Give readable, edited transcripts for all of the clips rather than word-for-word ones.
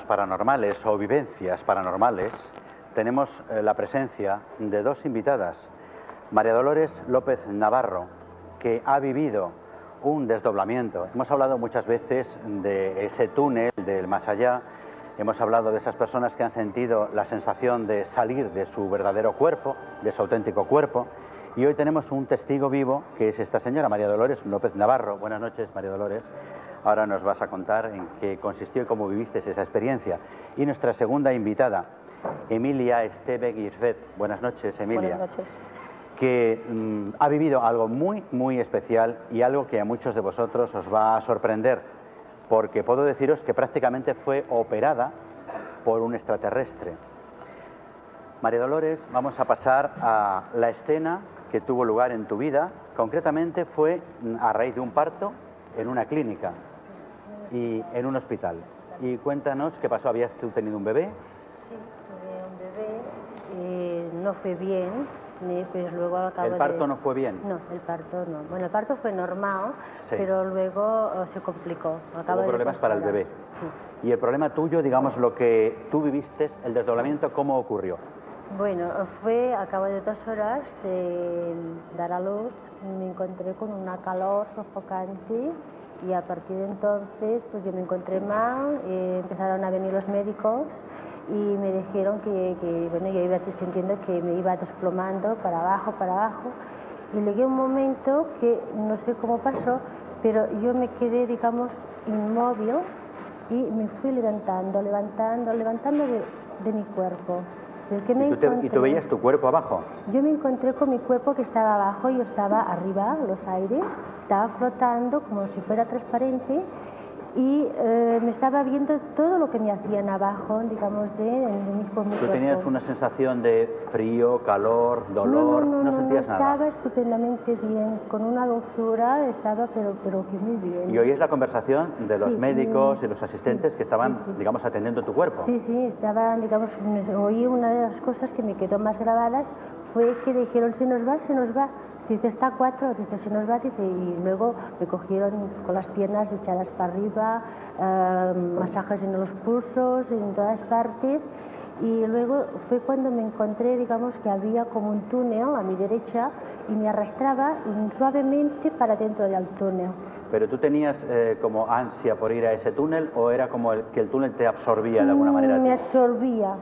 paranormales o vivencias paranormales tenemos la presencia de dos invitadas. María Dolores López Navarro, que ha vivido un desdoblamiento. Hemos hablado muchas veces de ese túnel del más allá, hemos hablado de esas personas que han sentido la sensación de salir de su verdadero cuerpo, de su auténtico cuerpo, y hoy tenemos un testigo vivo que es esta señora, María Dolores López Navarro. Buenas noches, María Dolores. Ahora nos vas a contar en qué consistió y cómo viviste esa experiencia. Y nuestra segunda invitada, Emilia Esteve Guisbet. Buenas noches, Emilia. Buenas noches. Que ha vivido algo muy, muy especial y algo que a muchos de vosotros os va a sorprender, porque puedo deciros que prácticamente fue operada por un extraterrestre. María Dolores, vamos a pasar a la escena que tuvo lugar en tu vida. Concretamente fue a raíz de un parto en una clínica y en un hospital. Y cuéntanos qué pasó. ¿Habías tú tenido un bebé? Sí, tuve un bebé, no fue bien, pues luego al cabo ¿El parto no fue bien? No, el parto no. Bueno, el parto fue normal, sí, pero luego se complicó. Hubo problemas para el bebé. Sí. Y el problema tuyo, digamos, lo que tú viviste, el desdoblamiento, ¿cómo ocurrió? Bueno, fue a cabo de 2 horas de dar a luz, me encontré con una calor sofocante y a partir de entonces pues yo me encontré mal, empezaron a venir los médicos y me dijeron que bueno, yo iba sintiendo que me iba desplomando para abajo, y llegué a un momento que no sé cómo pasó, pero yo me quedé, digamos, inmóvil y me fui levantando de mi cuerpo. ¿Y tú veías tu cuerpo abajo? Yo me encontré con mi cuerpo que estaba abajo, yo estaba arriba, los aires, estaba flotando como si fuera transparente y me estaba viendo todo lo que me hacían abajo, digamos, de mi cuerpo. ¿Tú tenías una sensación de frío, calor, dolor? ¿No sentías nada? Estaba estupendamente bien, con una dulzura, estaba pero que muy bien. ¿Y oyes la conversación de los médicos y los asistentes que estaban, digamos, atendiendo tu cuerpo? Sí, estaban, digamos, oí una de las cosas que me quedó más grabadas fue que dijeron, se nos va. Dice, está 4, dice, se nos va, dice, y luego me cogieron con las piernas echadas para arriba, masajes en los pulsos, en todas partes, y luego fue cuando me encontré, digamos, que había como un túnel a mi derecha y me arrastraba suavemente para dentro del túnel. ¿Pero tú tenías como ansia por ir a ese túnel o era como que el túnel te absorbía de alguna manera? Me absorbía.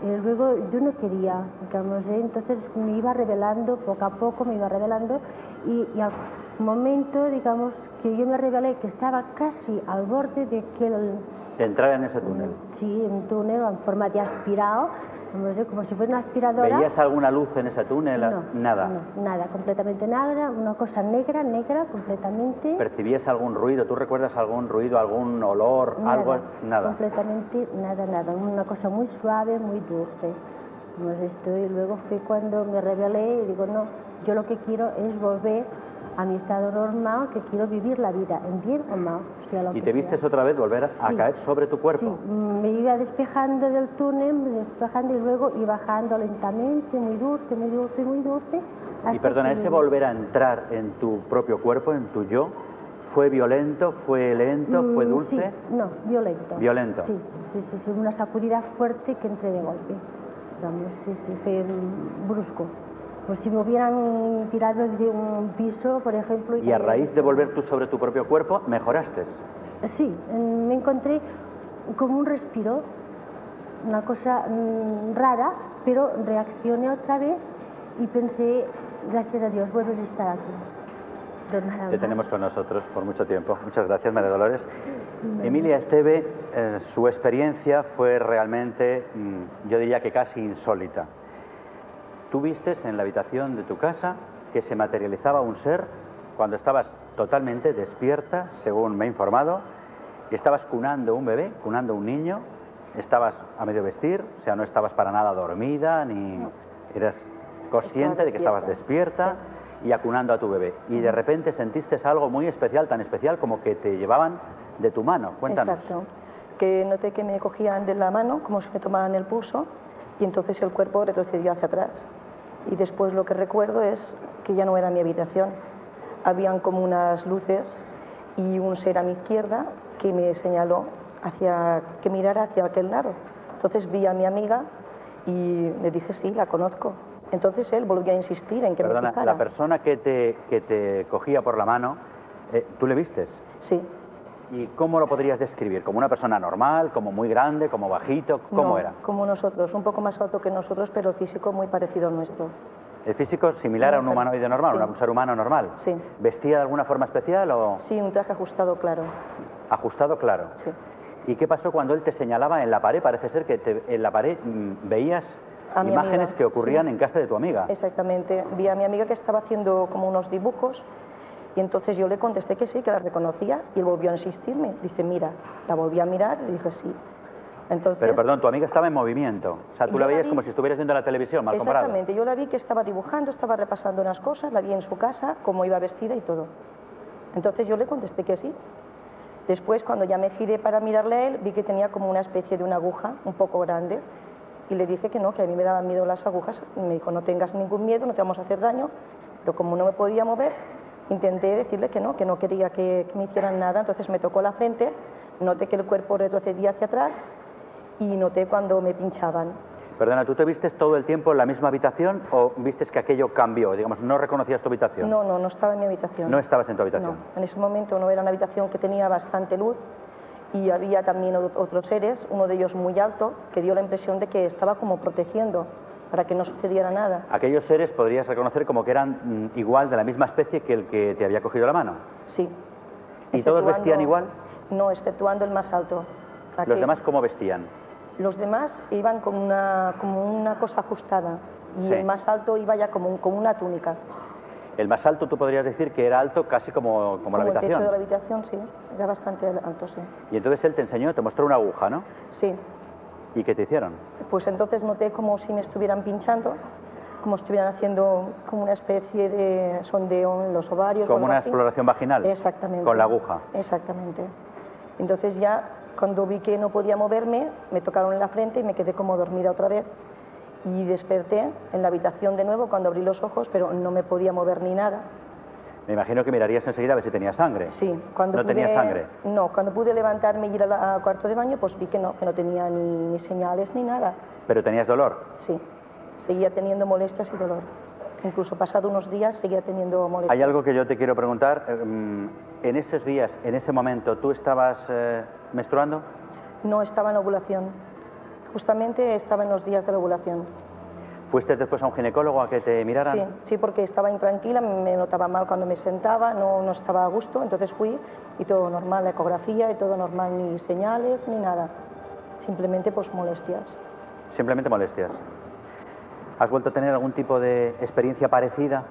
Luego yo no quería, digamos, entonces me iba revelando, poco a poco me iba revelando y al momento, digamos, que yo me revelé que estaba casi al borde de aquel... ¿De entrar en ese túnel? Sí, un túnel en forma de aspirado, no sé, como si fuera una aspiradora. ¿Veías alguna luz en ese túnel? No, nada. No, nada, completamente nada, una cosa negra, completamente. ¿Percibías algún ruido? ¿Tú recuerdas algún ruido, algún olor, algo? Nada. Completamente nada, una cosa muy suave, muy dulce. Y luego fue cuando me rebelé y digo, no, yo lo que quiero es volver a mi estado normal, que quiero vivir la vida, en bien o mal, sea lo que sea. ¿Y te vistes otra vez volver a caer sobre tu cuerpo? Sí, me iba despejando del túnel, y luego iba bajando lentamente, muy dulce. Y perdona, ese volver a entrar en tu propio cuerpo, en tu yo, ¿fue violento, fue lento, fue dulce? Sí, no, violento. ¿Violento? Sí, una sacudida fuerte que entré de golpe. Fue brusco. Pues si me hubieran tirado de un piso, por ejemplo... ¿Y a raíz de volver tú sobre tu propio cuerpo, mejoraste? Sí, me encontré como un respiro, una cosa rara, pero reaccioné otra vez y pensé, gracias a Dios, vuelves a estar aquí. Te tenemos con nosotros por mucho tiempo. Muchas gracias, María Dolores. Emilia Esteve, su experiencia fue realmente, yo diría que casi insólita. Tú vistes en la habitación de tu casa que se materializaba un ser cuando estabas totalmente despierta, según me he informado, y estabas cunando un bebé, cunando un niño, estabas a medio vestir, o sea, no estabas para nada dormida, ni eras consciente de que estabas despierta y acunando a tu bebé. Y de repente sentiste algo muy especial, tan especial como que te llevaban de tu mano. Cuéntanos. Exacto, que noté que me cogían de la mano, como si me tomaran el pulso, y entonces el cuerpo retrocedió hacia atrás. Y después lo que recuerdo es que ya no era mi habitación. Habían como unas luces y un ser a mi izquierda que me señaló que mirara hacia aquel lado. Entonces vi a mi amiga y le dije, sí, la conozco. Entonces él volvió a insistir en que me fijara. La persona que te cogía por la mano, ¿tú le vistes? Sí. ¿Y cómo lo podrías describir? ¿Como una persona normal, como muy grande, como bajito? ¿Cómo era? Como nosotros, un poco más alto que nosotros, pero el físico muy parecido al nuestro. ¿El físico similar a un humanoide normal, sí. un ser humano normal? Sí. ¿Vestía de alguna forma especial o...? Sí, un traje ajustado claro. ¿Ajustado claro? Sí. ¿Y qué pasó cuando él te señalaba en la pared? Parece ser que en la pared veías a imágenes que ocurrían sí. en casa de tu amiga. Exactamente. Vi a mi amiga que estaba haciendo como unos dibujos y entonces yo le contesté que sí, que la reconocía y él volvió a insistirme. Dice, mira, la volví a mirar y le dije sí. Entonces, pero perdón, tu amiga estaba en movimiento. O sea, tú la veías como si estuvieras viendo la televisión, mal comparado. Exactamente. Yo la vi que estaba dibujando, estaba repasando unas cosas, la vi en su casa, cómo iba vestida y todo. Entonces yo le contesté que sí. Después, cuando ya me giré para mirarle a él, vi que tenía como una especie de una aguja un poco grande y le dije que no, que a mí me daban miedo las agujas. Y me dijo, no tengas ningún miedo, no te vamos a hacer daño. Pero como no me podía mover, intenté decirle que no quería que me hicieran nada. Entonces me tocó la frente, noté que el cuerpo retrocedía hacia atrás y noté cuando me pinchaban. Perdona, ¿tú te vistes todo el tiempo en la misma habitación o vistes que aquello cambió? Digamos, ¿no reconocías tu habitación? No estaba en mi habitación. ¿No estabas en tu habitación? No, en ese momento no, era una habitación que tenía bastante luz y había también otros seres, uno de ellos muy alto, que dio la impresión de que estaba como protegiendo para que no sucediera nada. ¿Aquellos seres podrías reconocer como que eran igual, de la misma especie que el que te había cogido la mano? Sí. ¿Y todos vestían igual? No, exceptuando el más alto. ¿Los demás cómo vestían? Los demás iban como una cosa ajustada y sí. El más alto iba ya como una túnica. El más alto tú podrías decir que era alto casi como la habitación. El techo de la habitación, sí, era bastante alto, sí. Y entonces él te enseñó, te mostró una aguja, ¿no? Sí. ¿Y qué te hicieron? Pues entonces noté como si me estuvieran pinchando, como si estuvieran haciendo como una especie de sondeo en los ovarios. Como una exploración vaginal. Exactamente. Con la aguja. Exactamente. Entonces ya cuando vi que no podía moverme, me tocaron en la frente y me quedé como dormida otra vez. Y desperté en la habitación de nuevo cuando abrí los ojos, pero no me podía mover ni nada. Me imagino que mirarías enseguida a ver si tenía sangre. Sí. Cuando ¿No tenía sangre? No, cuando pude levantarme y ir al cuarto de baño, pues vi que no tenía ni señales ni nada. ¿Pero tenías dolor? Sí, seguía teniendo molestias y dolor. Incluso pasado unos días seguía teniendo molestias. Hay algo que yo te quiero preguntar. En esos días, en ese momento, ¿tú estabas menstruando? No, estaba en ovulación. Justamente estaba en los días de la ovulación. ¿Fuiste después a un ginecólogo a que te miraran? Sí, porque estaba intranquila, me notaba mal cuando me sentaba, no estaba a gusto, entonces fui y todo normal, la ecografía y todo normal, ni señales ni nada. Simplemente pues molestias. Simplemente molestias. ¿Has vuelto a tener algún tipo de experiencia parecida?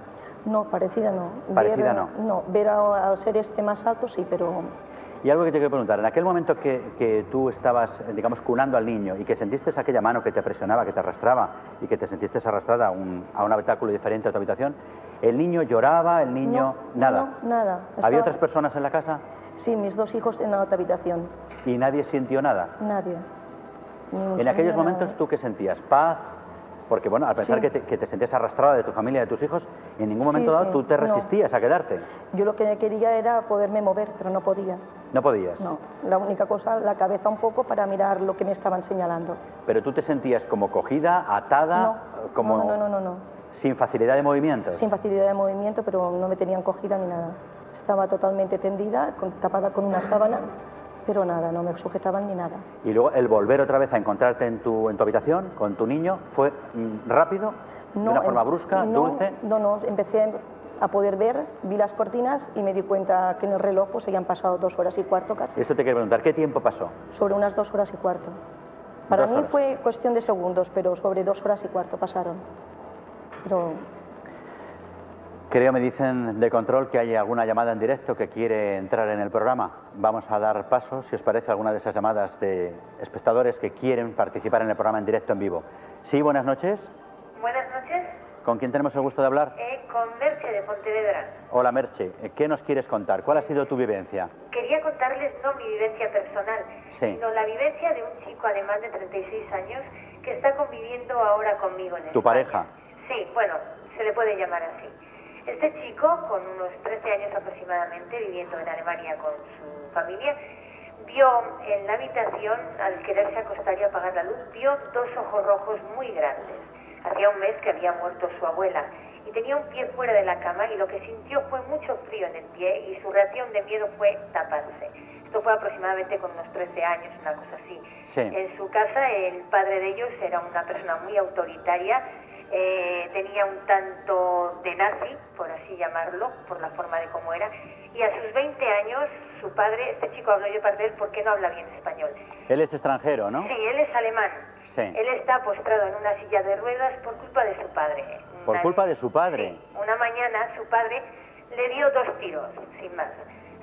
No, parecida no. ¿Parecida no? No, ver al ser este más alto sí, pero... Y algo que te quiero preguntar, en aquel momento que tú estabas, digamos, cunando al niño y que sentiste aquella mano que te presionaba, que te arrastraba y que te sentiste arrastrada a un habitáculo diferente a tu habitación, ¿el niño lloraba, el niño...? No, nada. No, nada. ¿Había otras personas en la casa? Sí, mis dos hijos en la otra habitación. ¿Y nadie sintió nada? Nadie. En aquellos momentos, ¿tú qué sentías? ¿Paz? Porque, bueno, al pensar que te sentías arrastrada de tu familia, de tus hijos, en ningún momento dado tú te resistías a quedarte. Yo lo que quería era poderme mover, pero no podía. ¿No podías? No, la única cosa, la cabeza un poco para mirar lo que me estaban señalando. ¿Pero tú te sentías como cogida, atada? No, como... no. ¿Sin facilidad de movimiento? Sin facilidad de movimiento, pero no me tenían cogida ni nada. Estaba totalmente tendida, tapada con una sábana, pero nada, no me sujetaban ni nada. ¿Y luego el volver otra vez a encontrarte en tu habitación con tu niño fue rápido? ¿De una forma brusca, dulce? No, empecé a poder ver, vi las cortinas y me di cuenta que en el reloj pues habían pasado 2 horas y cuarto casi. Eso te quiero preguntar, ¿qué tiempo pasó? Sobre unas 2 horas y cuarto. Para mí fue cuestión de segundos, pero sobre 2 horas y cuarto pasaron. Pero... Creo, me dicen de control, que hay alguna llamada en directo que quiere entrar en el programa. Vamos a dar paso, si os parece, a alguna de esas llamadas de espectadores que quieren participar en el programa en directo en vivo. Sí, buenas noches. Buenas noches. ¿Con quién tenemos el gusto de hablar? Con Merche, de Pontevedra. Hola, Merche. ¿Qué nos quieres contar? ¿Cuál ha sido tu vivencia? Quería contarles no mi vivencia personal, sino la vivencia de un chico alemán de 36 años que está conviviendo ahora conmigo en España. ¿Tu pareja? Sí, bueno, se le puede llamar así. Este chico, con unos 13 años aproximadamente, viviendo en Alemania con su familia, vio en la habitación, al quererse acostar y apagar la luz, vio dos ojos rojos muy grandes. Hacía un mes que había muerto su abuela y tenía un pie fuera de la cama y lo que sintió fue mucho frío en el pie y su reacción de miedo fue taparse. Esto fue aproximadamente con unos 13 años, una cosa así. Sí. En su casa el padre de ellos era una persona muy autoritaria, tenía un tanto de nazi, por así llamarlo, por la forma de cómo era, y a sus 20 años su padre, este chico habló yo parte de él porque no habla bien español. Él es extranjero, ¿no? Sí, él es alemán. Sí. Él está postrado en una silla de ruedas por culpa de su padre. ¿Por culpa de su padre? Sí, una mañana su padre le dio 2 tiros, sin más.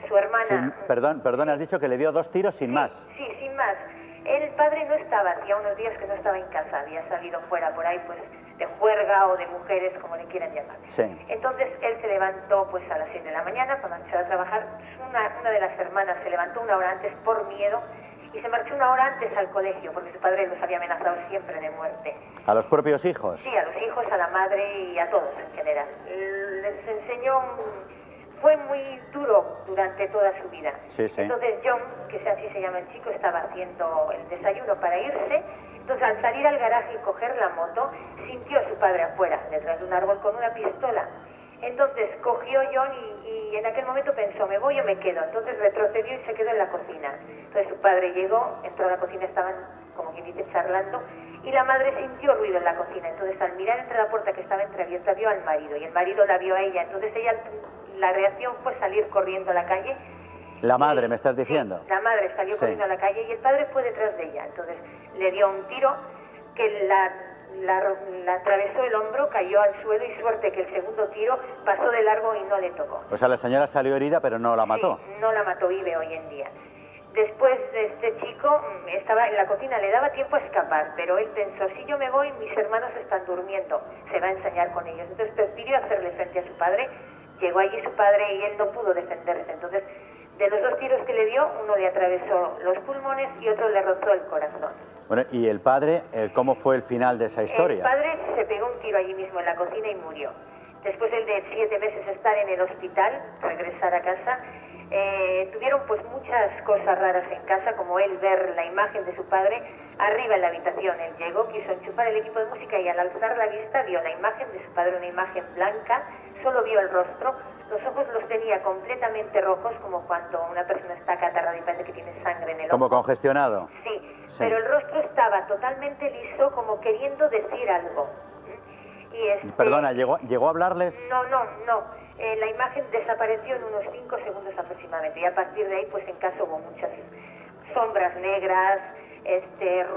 Su hermana... Perdón, has dicho que le dio 2 tiros sin más. Sí, sin más. El padre no estaba, hacía unos días que no estaba en casa, había salido fuera por ahí, pues, de juerga o de mujeres, como le quieran llamar. Sí. Entonces él se levantó pues a las 6 de la mañana para marchar a trabajar. Una de las hermanas se levantó 1 hora antes por miedo y se marchó 1 hora antes al colegio porque su padre los había amenazado siempre de muerte. ¿A los propios hijos? Sí, a los hijos, a la madre y a todos en general. Les enseñó... Fue muy duro durante toda su vida. Sí, sí. Entonces John, que así se llama el chico, estaba haciendo el desayuno para irse. Entonces al salir al garaje y coger la moto, sintió a su padre afuera, detrás de un árbol con una pistola. Entonces cogió John y en aquel momento pensó, ¿me voy o me quedo? Entonces retrocedió y se quedó en la cocina. Entonces su padre llegó, entró a la cocina, estaban, como quien dice, charlando, y la madre sintió ruido en la cocina. Entonces al mirar entre la puerta que estaba entreabierta, vio al marido, y el marido la vio a ella. Entonces ella, la reacción fue salir corriendo a la calle. La madre, ¿me estás diciendo? Sí, la madre salió corriendo a la calle y el padre fue detrás de ella. Entonces le dio un tiro que la atravesó el hombro, cayó al suelo y suerte que el segundo tiro pasó de largo y no le tocó. O sea, la señora salió herida pero no la mató. Sí, no la mató, vive hoy en día. Después este chico estaba en la cocina, le daba tiempo a escapar, pero él pensó, si yo me voy, mis hermanos están durmiendo, se va a ensañar con ellos. Entonces prefirió hacerle frente a su padre, llegó allí su padre y él no pudo defenderse. Entonces, de los 2 tiros que le dio, uno le atravesó los pulmones y otro le rozó el corazón. Bueno, ¿y el padre, cómo fue el final de esa historia? El padre se pegó un tiro allí mismo en la cocina y murió. Después él de 7 meses estar en el hospital, regresar a casa, tuvieron pues muchas cosas raras en casa, como él ver la imagen de su padre arriba en la habitación. Él llegó, quiso enchufar el equipo de música y al alzar la vista vio la imagen de su padre, una imagen blanca, solo vio el rostro, los ojos los tenía completamente rojos, como cuando una persona está catarrada y parece que tiene sangre en el ojo. ¿Como congestionado? Sí, pero el rostro estaba totalmente liso, como queriendo decir algo. Y Perdona, ¿llegó a hablarles? No. La imagen desapareció en unos 5 segundos aproximadamente y a partir de ahí pues en casa hubo muchas sombras negras,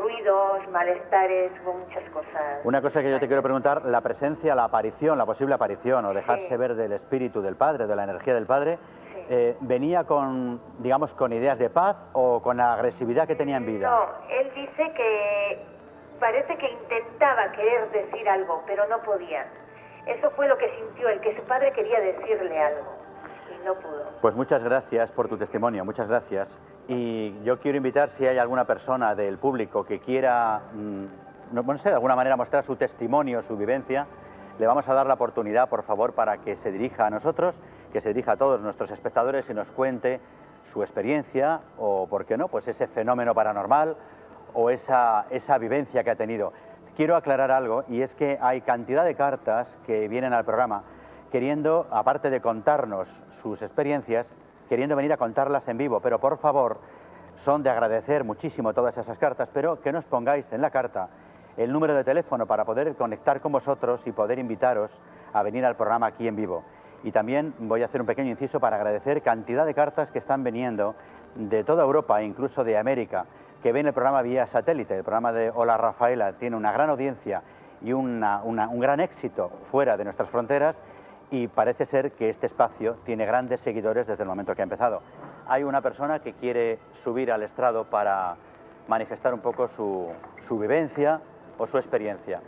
ruidos, malestares, hubo muchas cosas. Una cosa que yo te quiero preguntar, la presencia, la aparición, la posible aparición o dejarse ver del espíritu del padre, de la energía del padre, ¿venía con, digamos, con ideas de paz o con la agresividad que tenía en vida? No, él dice que parece que intentaba querer decir algo, pero no podía. Eso fue lo que sintió él, que su padre quería decirle algo y no pudo. Pues muchas gracias por tu testimonio, muchas gracias. Y yo quiero invitar, si hay alguna persona del público que quiera, no sé, de alguna manera mostrar su testimonio, su vivencia, le vamos a dar la oportunidad, por favor, para que se dirija a nosotros, que se dirija a todos nuestros espectadores y nos cuente su experiencia o, ¿por qué no?, pues ese fenómeno paranormal o esa vivencia que ha tenido. Quiero aclarar algo, y es que hay cantidad de cartas que vienen al programa queriendo, aparte de contarnos sus experiencias, queriendo venir a contarlas en vivo, pero por favor, son de agradecer muchísimo todas esas cartas, pero que nos pongáis en la carta el número de teléfono para poder conectar con vosotros y poder invitaros a venir al programa aquí en vivo. Y también voy a hacer un pequeño inciso para agradecer cantidad de cartas que están viniendo de toda Europa, incluso de América, que ven el programa vía satélite. El programa de Hola Rafaela tiene una gran audiencia y un gran éxito fuera de nuestras fronteras, y parece ser que este espacio tiene grandes seguidores desde el momento que ha empezado. Hay una persona que quiere subir al estrado para manifestar un poco su vivencia o su experiencia.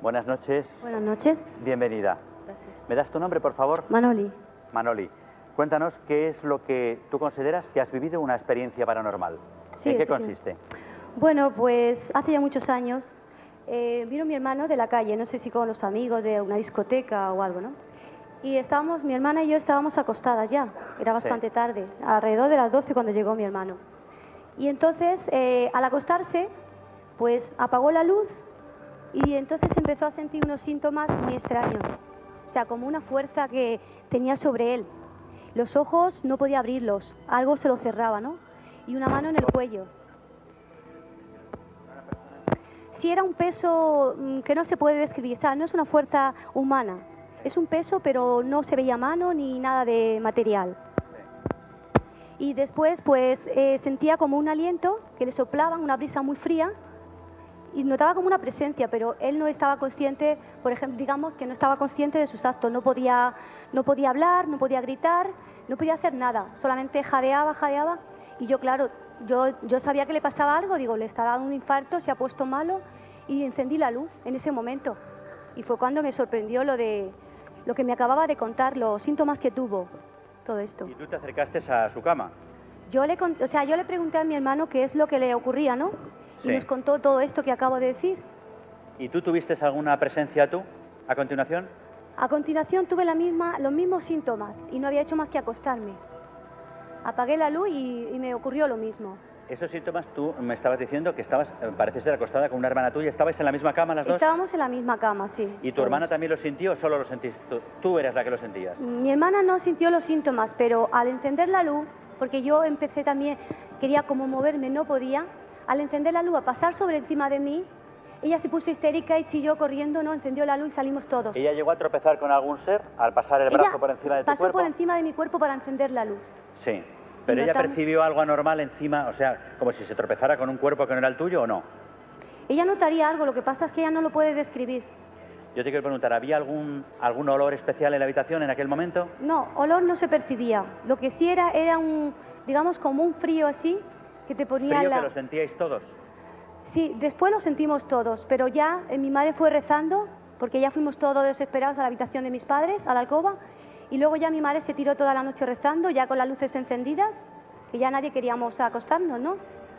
Buenas noches. Buenas noches. Bienvenida. Gracias. ¿Me das tu nombre, por favor? Manoli. Manoli. Cuéntanos qué es lo que tú consideras que has vivido una experiencia paranormal. Sí, ¿En qué consiste? Bueno, pues hace ya muchos años vino mi hermano de la calle, no sé si con los amigos de una discoteca o algo, ¿no? Y estábamos, mi hermana y yo estábamos acostadas ya, era bastante tarde, alrededor de las 12 cuando llegó mi hermano. Y entonces, al acostarse, pues apagó la luz y entonces empezó a sentir unos síntomas muy extraños, o sea, como una fuerza que tenía sobre él. Los ojos no podía abrirlos, algo se lo cerraba, ¿no? Y una mano en el cuello. Sí, era un peso que no se puede describir, o sea, no es una fuerza humana. Es un peso, pero no se veía mano ni nada de material. Y después, pues, sentía como un aliento que le soplaban, una brisa muy fría, y notaba como una presencia, pero él no estaba consciente, por ejemplo, digamos que no estaba consciente de sus actos, no podía hablar, no podía gritar, no podía hacer nada, solamente jadeaba, y yo, claro, yo sabía que le pasaba algo, digo, le estará dando un infarto, se ha puesto malo, y encendí la luz en ese momento. Y fue cuando me sorprendió lo que me acababa de contar, los síntomas que tuvo, todo esto. ¿Y tú te acercaste a su cama? Yo le pregunté a mi hermano qué es lo que le ocurría, ¿no? Sí. Y nos contó todo esto que acabo de decir. ¿Y tú tuviste alguna presencia tú a continuación? A continuación tuve los mismos síntomas y no había hecho más que acostarme. Apagué la luz y me ocurrió lo mismo. Esos síntomas, tú me estabas diciendo que estabas, parece ser, acostada con una hermana tuya. ¿Estabais en la misma cama las dos? Estábamos en la misma cama, sí. ¿Y tu hermana también lo sintió o solo lo sentiste tú? Tú eras la que lo sentías. Mi hermana no sintió los síntomas, pero al encender la luz, porque yo empecé también, quería como moverme, no podía, al encender la luz, a pasar sobre encima de mí, ella se puso histérica y chilló corriendo, no encendió la luz y salimos todos. ¿Ella llegó a tropezar con algún ser al pasar el brazo por encima de tu cuerpo? Pasó por encima de mi cuerpo para encender la luz. Sí. ¿Pero ella percibió algo anormal encima, o sea, como si se tropezara con un cuerpo que no era el tuyo o no? Ella notaría algo, lo que pasa es que ella no lo puede describir. Yo te quiero preguntar, ¿había algún olor especial en la habitación en aquel momento? No, olor no se percibía. Lo que sí era un, digamos, como un frío así, que te ponía ¿Frío que lo sentíais todos? Sí, después lo sentimos todos, pero ya mi madre fue rezando, porque ya fuimos todos desesperados a la habitación de mis padres, a la alcoba, y luego ya mi madre se tiró toda la noche rezando, ya con las luces encendidas, que ya nadie queríamos acostarnos, ¿no?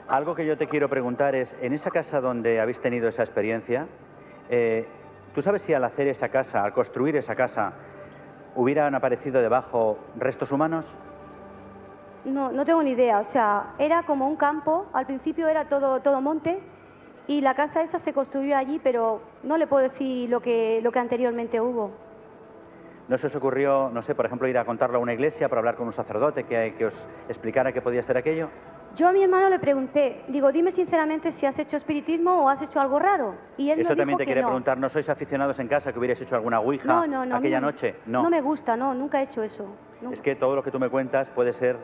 Algo que yo te quiero preguntar es, en esa casa donde habéis tenido esa experiencia, ¿tú sabes si al hacer esa casa, al construir esa casa, hubieran aparecido debajo restos humanos? No, no tengo ni idea, o sea, era como un campo, al principio era todo monte, y la casa esa se construyó allí, pero no le puedo decir lo que anteriormente hubo. ¿No se os ocurrió, no sé, por ejemplo, ir a contarlo a una iglesia para hablar con un sacerdote que os explicara qué podía ser aquello? Yo a mi hermano le pregunté, digo, dime sinceramente si has hecho espiritismo o has hecho algo raro. Y él Eso me también dijo te que quería no. preguntar, ¿no sois aficionados en casa que hubierais hecho alguna ouija aquella noche? No me gusta, no, nunca he hecho eso. No. Es que todo lo que tú me cuentas puede ser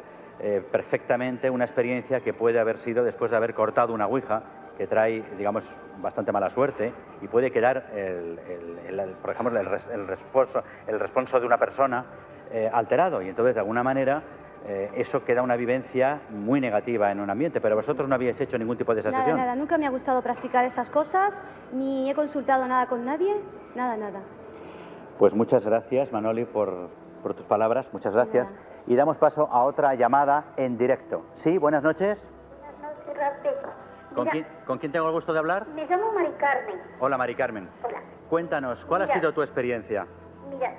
perfectamente una experiencia que puede haber sido después de haber cortado una ouija, que trae, digamos, bastante mala suerte, y puede quedar, por ejemplo, el responso de una persona alterado, y entonces, de alguna manera, eso queda una vivencia muy negativa en un ambiente. Pero vosotros no habíais hecho ningún tipo de esa sesión. Nada, nunca me ha gustado practicar esas cosas, ni he consultado nada con nadie, nada. Pues muchas gracias, Manoli, por tus palabras, muchas gracias. Nada. Y damos paso a otra llamada en directo. Sí, buenas noches. Buenas noches, Rafael. ¿Con quién tengo el gusto de hablar? Me llamo Mari Carmen. Hola, Mari Carmen. Hola. Cuéntanos, ¿cuál ha sido tu experiencia? Mira,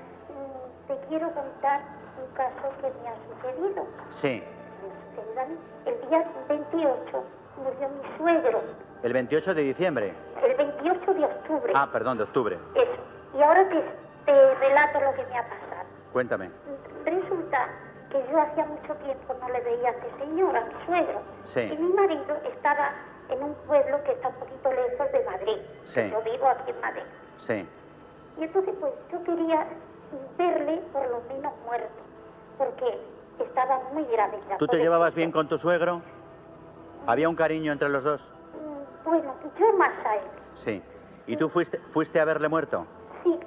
te quiero contar un caso que me ha sucedido. Sí. El día 28 murió mi suegro. ¿El 28 de diciembre? El 28 de octubre. Ah, perdón, de octubre. Eso. Y ahora te relato lo que me ha pasado. Cuéntame. Resulta que yo hacía mucho tiempo no le veía a este señor, a mi suegro. Sí. Y mi marido estaba en un pueblo que está un poquito lejos de Madrid. Sí. Yo vivo aquí en Madrid. Sí. Y entonces pues yo quería verle por lo menos muerto, porque estaba muy grave ya. ¿Tú te llevabas bien con tu suegro? ¿Había un cariño entre los dos? Bueno, yo más a él. Sí. ¿Y tú fuiste a verle muerto? Sí,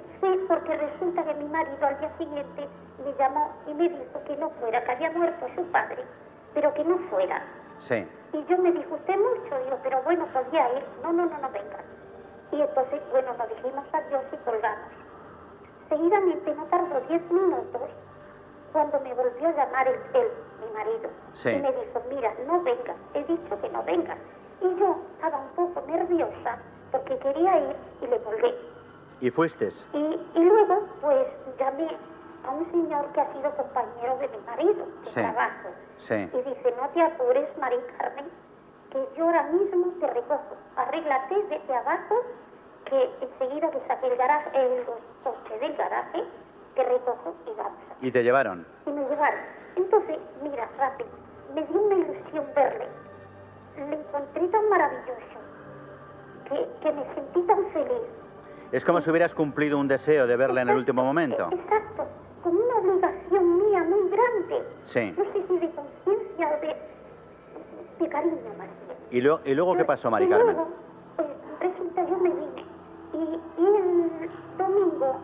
porque resulta que mi marido al día siguiente me llamó y me dijo que no fuera, que había muerto su padre, pero que no fuera. Sí. Y yo me dijo, usted mucho, digo, pero bueno, podía ir. No, venga. Y entonces, bueno, nos dijimos adiós y colgamos. Seguidamente no tardó 10 minutos cuando me volvió a llamar él, mi marido. Sí. Y me dijo, mira, no venga, he dicho que no venga. Y yo estaba un poco nerviosa porque quería ir y le colgué. ¿Y fuiste? Y luego, pues, llamé a un señor que ha sido compañero de mi marido de Sí. trabajo. Sí. Y dice, no te apures, Mari Carmen, que yo ahora mismo te recojo. Arréglate desde abajo, que enseguida que saque el coche del garaje, te recojo y vamos. ¿Y te llevaron? Y me llevaron. Entonces, mira, rápido, me dio una ilusión verle. Le encontré tan maravilloso que me sentí tan feliz. Es como si hubieras cumplido un deseo de verla en el último momento. Exacto, con una obligación mía muy grande. Sí. No sé si de conciencia o de cariño, más bien. ¿Y luego qué pasó, Mari Y Carmen? luego, pues resulta, yo me vine. Y el domingo,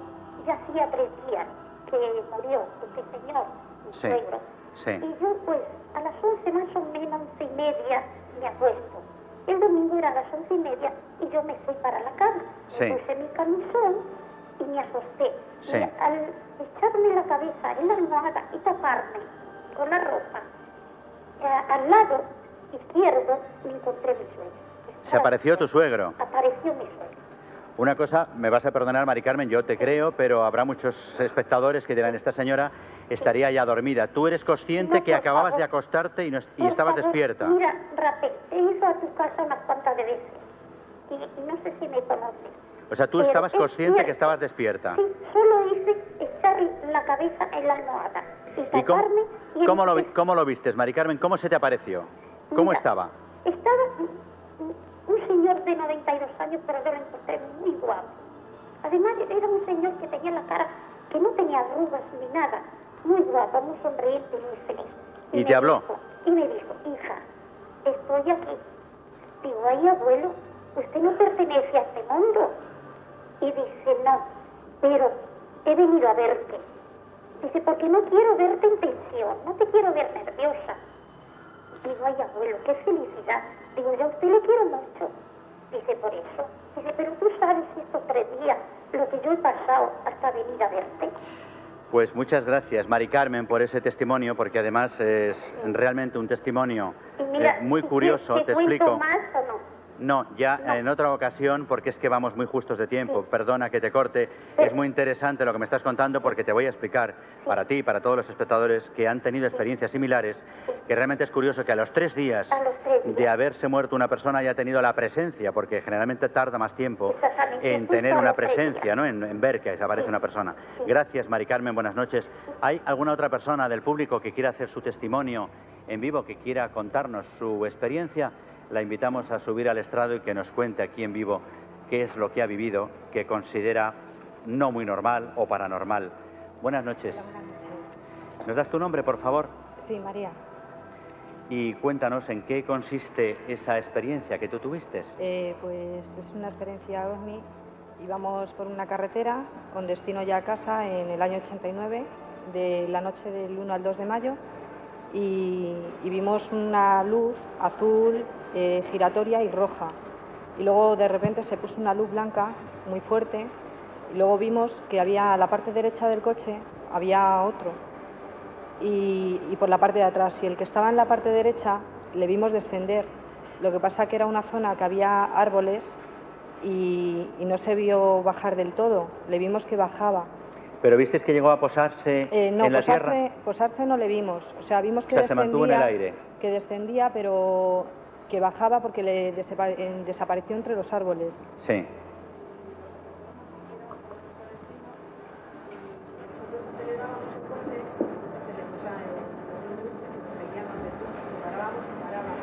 ya hacía 3 días que murió este señor, mi Sí, suegro. sí. Y yo, pues, a las 11 más o menos, 11:30, me acuesto. El domingo era a las 11:30 y yo me fui para la cama. Sí. Me puse mi camisón y me acosté. Sí. Y al echarme la cabeza en la almohada y taparme con la ropa, al lado izquierdo me encontré mi suegro. ¿Se apareció tu suegro? Apareció mi suegro. Una cosa, me vas a perdonar, Mari Carmen, yo te creo, pero habrá muchos espectadores que dirán, esta señora estaría ya dormida. ¿Tú eres consciente No, que por acababas favor. de acostarte y Por estabas favor, despierta? Mira, Rafael, he ido a tu casa unas cuantas de veces y no sé si me conoces. O sea, tú Pero estabas es consciente que cierto. estabas despierta. Sí, solo hice echar la cabeza en la almohada y ¿Y cómo, taparme. Y cómo lo vistes, Mari Carmen? ¿Cómo se te apareció? ¿Cómo Mira, estaba? Estaba un señor de 92 años, pero yo lo encontré muy guapo. Además, era un señor que tenía la cara, que no tenía arrugas ni nada. Muy guapo, muy sonriente, muy feliz. ¿Y me te habló? Y me dijo, hija, estoy aquí. Digo, ay, abuelo, usted no pertenece a este mundo. Y dice, no, pero he venido a verte. Dice, porque no quiero verte en tensión, no te quiero ver nerviosa. Digo, ay, abuelo, qué felicidad. Digo, yo a usted le quiero mucho. Dice, por eso. Dice, pero tú sabes estos 3 días lo que yo he pasado hasta venir a verte. Pues muchas gracias, Mari Carmen, por ese testimonio, porque además es realmente un testimonio Y mira, muy curioso, ¿te te cuento explico. más o no? No, ya No. en otra ocasión, porque es que vamos muy justos de tiempo. Sí. Perdona que te corte. Sí. Es muy interesante lo que me estás contando porque te voy a explicar para ti y para todos los espectadores que han tenido experiencias similares, que realmente es curioso que a los 3 días A los 3 días. de haberse muerto una persona haya tenido la presencia, porque generalmente tarda más tiempo Exactamente, en justo tener a una los 3 presencia, días. ¿no? En ver que aparece Sí. una persona. Sí. Gracias, Mari Carmen, buenas noches. ¿Hay alguna otra persona del público que quiera hacer su testimonio en vivo, que quiera contarnos su experiencia? La invitamos a subir al estrado y que nos cuente aquí en vivo qué es lo que ha vivido, que considera no muy normal o paranormal. Buenas noches. Buenas noches. ¿Nos das tu nombre, por favor? Sí, María. Y cuéntanos en qué consiste esa experiencia que tú tuviste. Pues es una experiencia OVNI. Íbamos por una carretera con destino ya a casa en el año 89, de la noche del 1 al 2 de mayo, y vimos una luz azul, giratoria y roja. Y luego de repente se puso una luz blanca muy fuerte, y luego vimos que había a la parte derecha del coche, había otro. Y por la parte de atrás, y el que estaba en la parte derecha le vimos descender. Lo que pasa que era una zona que había árboles y no se vio bajar del todo, le vimos que bajaba. ¿Pero visteis que llegó a posarse No, en la tierra? posarse no le vimos, o sea, vimos que O sea, se mantuvo en el aire. que descendía, pero que bajaba porque desapareció entre los árboles. Sí.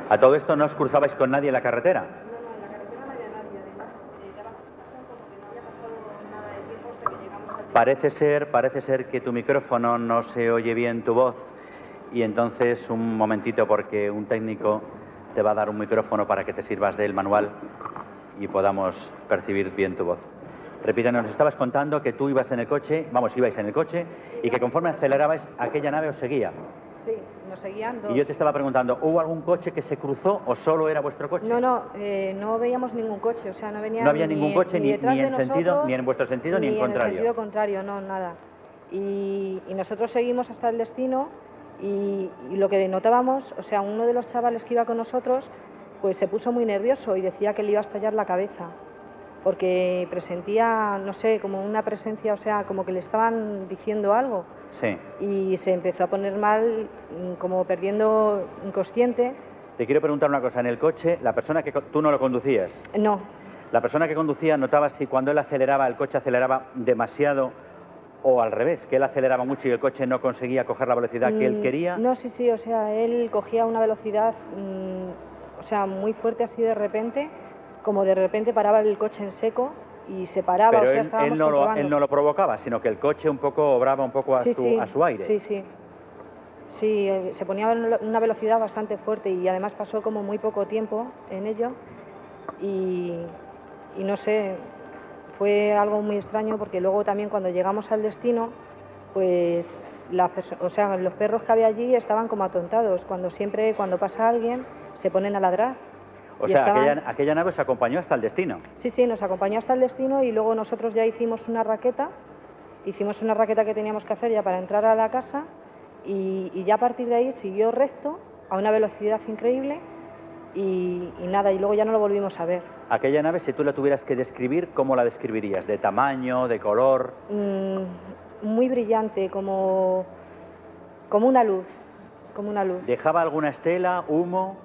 ¿A todo esto no os cruzabais con nadie en la carretera? No, en la carretera no había nadie, además daba la sensación como que no había pasado nada de tiempo hasta que llegamos al Parece ser que tu micrófono no se oye bien tu voz y entonces un momentito porque un técnico te va a dar un micrófono para que te sirvas del manual y podamos percibir bien tu voz. Repítanos, nos estabas contando que tú ibais en el coche y que conforme acelerabais aquella nave os seguía. Sí, nos seguían dos. Y yo te estaba preguntando, ¿hubo algún coche que se cruzó o solo era vuestro coche? No veíamos ningún coche, o sea, no venía No había ningún coche ni detrás de en sentido, nosotros, ni en vuestro sentido, ni en en el contrario. sentido contrario, no, nada. Y nosotros seguimos hasta el destino y lo que notábamos, o sea, uno de los chavales que iba con nosotros, pues se puso muy nervioso y decía que le iba a estallar la cabeza. porque presentía, no sé, como una presencia, o sea, como que le estaban diciendo algo. Sí. Y se empezó a poner mal, como perdiendo inconsciente. Te quiero preguntar una cosa. En el coche, la persona que... Tú no lo conducías. No, La persona que conducía notaba si cuando él aceleraba, el coche aceleraba demasiado o al revés, que él aceleraba mucho y el coche no conseguía coger la velocidad que él quería. No, sí, o sea, él cogía una velocidad, o sea, muy fuerte así de repente, como de repente paraba el coche en seco y se paraba, Pero o sea, él estábamos no comprobando. él no lo provocaba, sino que el coche un poco obraba un poco a su aire. Sí, se ponía una velocidad bastante fuerte y además pasó como muy poco tiempo en ello y no sé, fue algo muy extraño porque luego también cuando llegamos al destino, pues o sea, los perros que había allí estaban como atontados, cuando pasa alguien se ponen a ladrar. O Y sea, estaban- aquella nave os acompañó hasta el destino. Sí, nos acompañó hasta el destino y luego nosotros ya hicimos una raqueta que teníamos que hacer ya para entrar a la casa y ya a partir de ahí siguió recto a una velocidad increíble y nada, y luego ya no lo volvimos a ver. Aquella nave, si tú la tuvieras que describir, ¿cómo la describirías? ¿De tamaño, de color? Muy brillante, como una luz, ¿Dejaba alguna estela, humo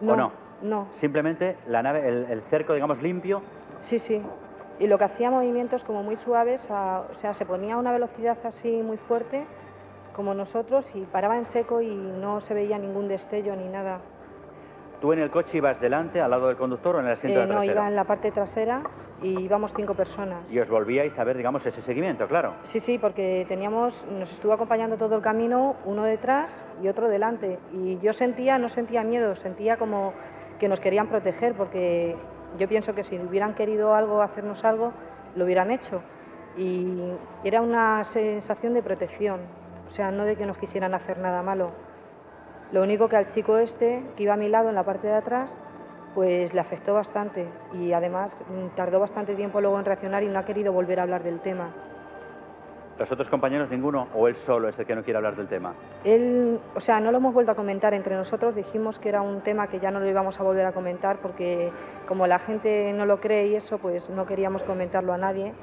o no? No. Simplemente la nave, el cerco, digamos, limpio. Sí. Y lo que hacía movimientos como muy suaves, o sea, se ponía a una velocidad así muy fuerte, como nosotros, y paraba en seco y no se veía ningún destello ni nada. ¿Tú en el coche ibas delante, al lado del conductor o en el asiento No, trasero? iba en la parte trasera y íbamos 5 personas. Y os volvíais a ver, digamos, ese seguimiento, claro. Sí, porque nos estuvo acompañando todo el camino, uno detrás y otro delante. Y yo no sentía miedo, sentía como que nos querían proteger, porque yo pienso que si hubieran querido hacernos algo, lo hubieran hecho. Y era una sensación de protección, o sea, no de que nos quisieran hacer nada malo. Lo único que al chico que iba a mi lado en la parte de atrás, pues le afectó bastante y además tardó bastante tiempo luego en reaccionar y no ha querido volver a hablar del tema. ¿Los otros compañeros ninguno o él solo es el que no quiere hablar del tema? Él, o sea, no lo hemos vuelto a comentar entre nosotros, dijimos que era un tema que ya no lo íbamos a volver a comentar porque como la gente no lo cree y eso, pues no queríamos comentarlo a nadie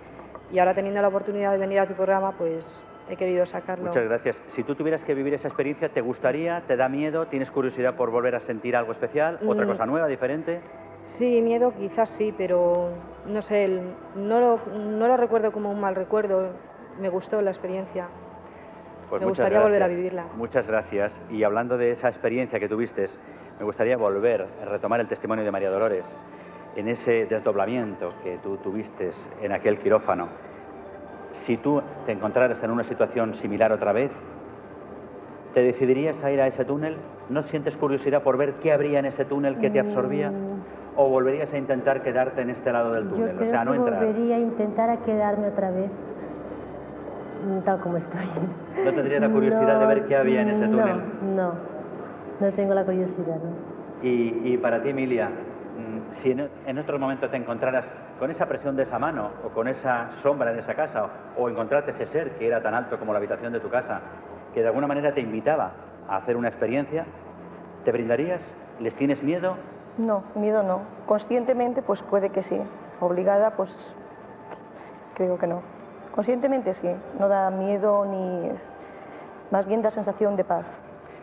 y ahora teniendo la oportunidad de venir a tu programa, pues he querido sacarlo. Muchas gracias. Si tú tuvieras que vivir esa experiencia, ¿te gustaría, te da miedo, tienes curiosidad por volver a sentir algo especial, otra cosa nueva, diferente? Sí, miedo quizás sí, pero no sé, no lo recuerdo como un mal recuerdo, me gustó la experiencia. Pues me gustaría volver a vivirla. Muchas gracias. Y hablando de esa experiencia que tuviste, me gustaría volver a retomar el testimonio de María Dolores en ese desdoblamiento que tú tuviste en aquel quirófano. Si tú te encontraras en una situación similar otra vez, ¿te decidirías a ir a ese túnel? ¿No sientes curiosidad por ver qué habría en ese túnel que te absorbía? ¿O volverías a intentar quedarte en este lado del túnel? Yo creo O sea, no que entrar. volvería a intentar a quedarme otra vez tal como estoy. ¿No tendrías la curiosidad de ver qué había en ese túnel? No tengo la curiosidad, ¿no? Y para ti, Emilia, si en otro momento te encontraras con esa presión de esa mano o con esa sombra en esa casa o encontrarte ese ser que era tan alto como la habitación de tu casa, que de alguna manera te invitaba a hacer una experiencia, ¿te brindarías? ¿Les tienes miedo? No, miedo no. Conscientemente, pues puede que sí. Obligada, pues creo que no. Conscientemente sí. No da miedo ni... Más bien da sensación de paz.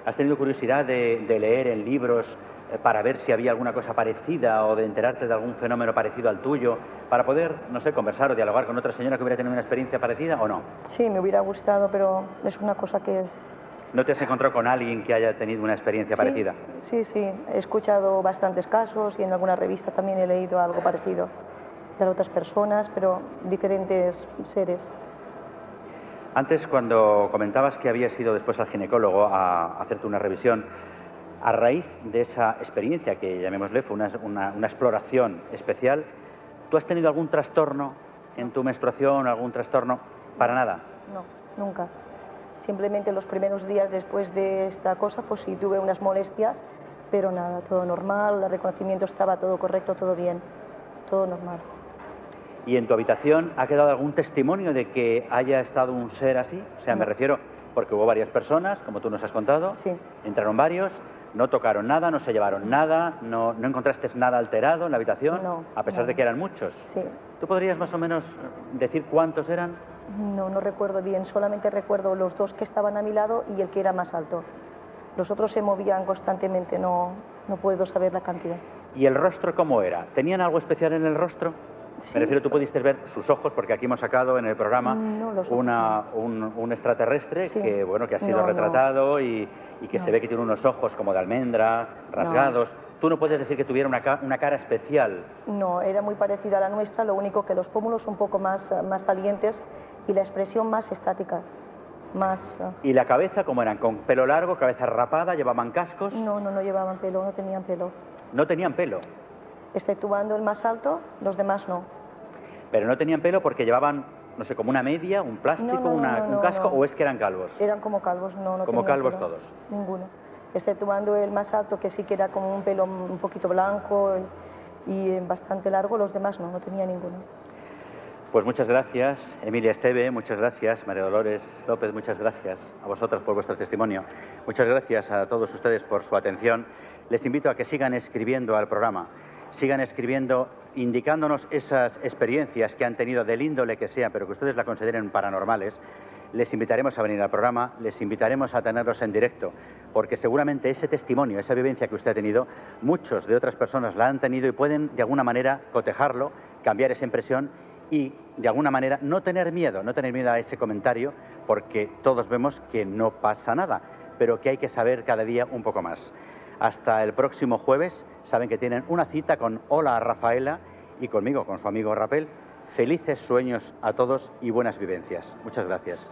¿Has tenido curiosidad de leer en libros para ver si había alguna cosa parecida o de enterarte de algún fenómeno parecido al tuyo, para poder, no sé, conversar o dialogar con otra señora que hubiera tenido una experiencia parecida o no? Sí, me hubiera gustado, pero es una cosa que... ¿No te has encontrado con alguien que haya tenido una experiencia parecida? Sí. He escuchado bastantes casos y en alguna revista también he leído algo parecido de otras personas, pero diferentes seres. Antes, cuando comentabas que habías ido después al ginecólogo a hacerte una revisión, a raíz de esa experiencia, que llamémosle, fue una exploración especial, ¿tú has tenido algún trastorno en tu menstruación, algún trastorno? Para nada. No, nunca. Simplemente los primeros días después de esta cosa, pues sí tuve unas molestias, pero nada, todo normal, el reconocimiento estaba todo correcto, todo bien, todo normal. ¿Y en tu habitación ha quedado algún testimonio de que haya estado un ser así? O sea, me refiero, porque hubo varias personas, como tú nos has contado, Sí. entraron varios, No tocaron nada, no se llevaron nada, no encontraste nada alterado en la habitación, No, a pesar no. de que eran muchos. Sí. ¿Tú podrías más o menos decir cuántos eran? No, no recuerdo bien, solamente recuerdo los dos que estaban a mi lado y el que era más alto. Los otros se movían constantemente, no puedo saber la cantidad. ¿Y el rostro cómo era? ¿Tenían algo especial en el rostro? Sí. Me refiero, tú pudiste ver sus ojos, porque aquí hemos sacado en el programa No, los ojos un extraterrestre Sí. que, bueno, que ha sido No, no. retratado y que se No. ve que tiene unos ojos como de almendra, rasgados. Tú no puedes decir que tuviera una cara especial. No, era muy parecida a la nuestra, lo único que los pómulos un poco más salientes y la expresión más estática. Más... ¿Y la cabeza cómo eran? ¿Con pelo largo, cabeza rapada, llevaban cascos? No llevaban pelo, no tenían pelo. No tenían pelo. Exceptuando el más alto, los demás no. Pero no tenían pelo porque llevaban, no sé, como una media, un plástico, No, un casco, no. ¿o es que eran calvos? Eran como calvos, no Como tenían calvos pelo. todos. Ninguno. Exceptuando el más alto, que sí que era como un pelo un poquito blanco y bastante largo, los demás no tenía ninguno. Pues muchas gracias, Emilia Esteve, muchas gracias, María Dolores López, muchas gracias a vosotras por vuestro testimonio. Muchas gracias a todos ustedes por su atención. Les invito a que sigan escribiendo al programa, sigan escribiendo, indicándonos esas experiencias que han tenido del índole que sea, pero que ustedes la consideren paranormales. Les invitaremos a venir al programa, les invitaremos a tenerlos en directo, porque seguramente ese testimonio, esa vivencia que usted ha tenido, muchos de otras personas la han tenido y pueden de alguna manera cotejarlo, cambiar esa impresión y de alguna manera no tener miedo a ese comentario, porque todos vemos que no pasa nada, pero que hay que saber cada día un poco más. Hasta el próximo jueves, saben que tienen una cita con Hola Rafaela y conmigo, con su amigo Rapel. Felices sueños a todos y buenas vivencias. Muchas gracias.